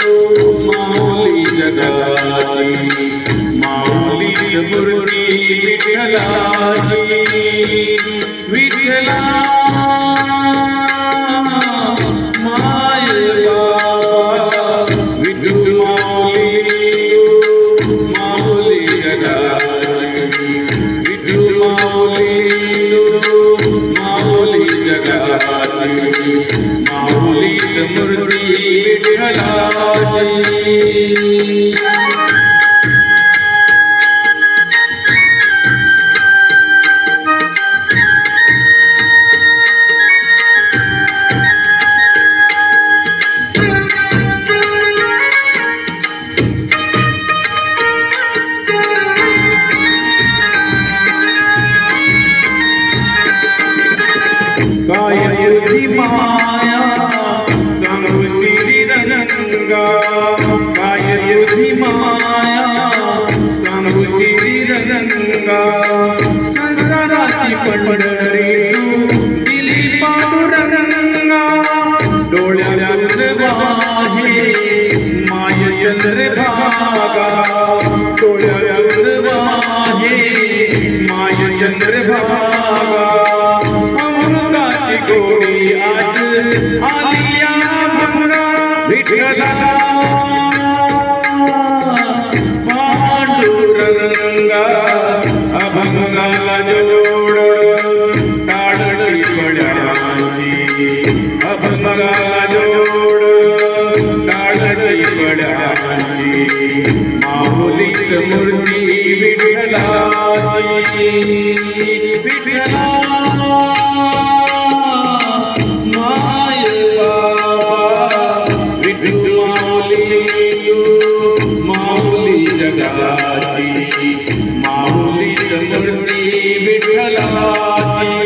माऊली जगाची माऊलीच मूर्ती विठ्ठलाची विठ्ठला माय बाबा विठू माऊली जगाची विठू माऊली जगाची माऊलीच मूर्ती विठ्ठलाची काय युधी माया सांगू श्रीरंगा काय युधी माया सांगू श्रीरंगा संसाराची पंढरी दिली पांडुरंगा डोळ्यातून वाहे माय चंद्रभागा डोळ्यातून वाहे माय चंद्रभागा गोडी आज आलिया भंगा विठ्ठला पांडुरंगा अभंगाला जोड टाळी पड्याची अभंगाला जोड टाळी पड्याची माऊलीच मूर्ती विठ्ठलाची विठ्ठला माऊली जगाची माऊलीच मूर्ती विठ्ठलाची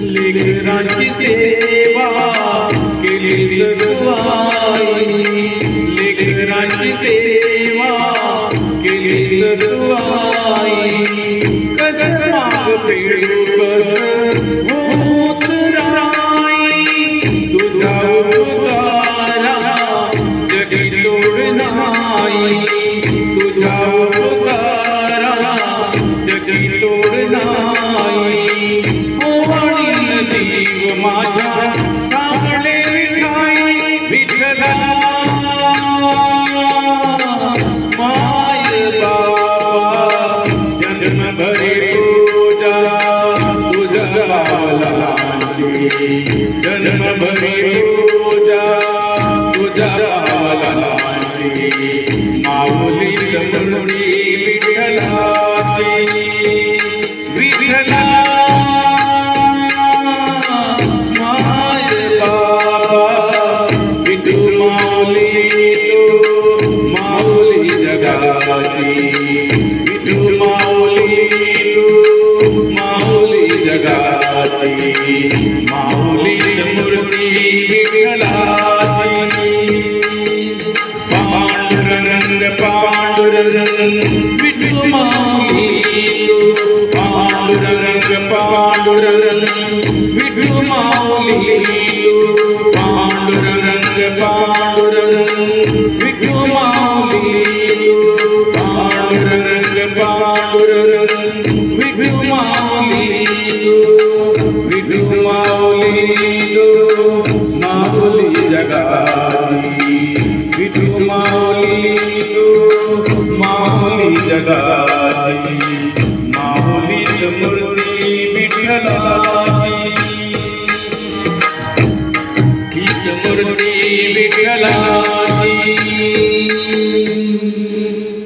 लेकरांची सेवा केली सदुआई लेकरांची सेवा केली सदुआई कस माग पेडू कस होत राई तुझा उपकारा जगी तोड नाही तुझा उपकारा जगी तोड नाही जीव माझ्या सावळे विठाई विठ्ठला माय बाबा जन्म भरे पूजा तुझ्या बालाची जन्म भरे पूजा तुझ्या बालाची माऊलीच मूर्ती विठ्ठलाची विठ्ठला माऊली जगाची विठू माऊली जगाची माऊलीच मूर्ती विठ्ठलाची पांडुरंग पांडुरंग विठू माऊली पांडुरंग पांडुरंग विठू माऊली पांडुरंग पांडुरंग विठू माऊली पांडुरंग पांडुरंग विठू माऊली माऊली जगाची विठू माऊली जगाची माऊलीच मूर्ती विठ्ठलाची हीच मूर्ती विठ्ठला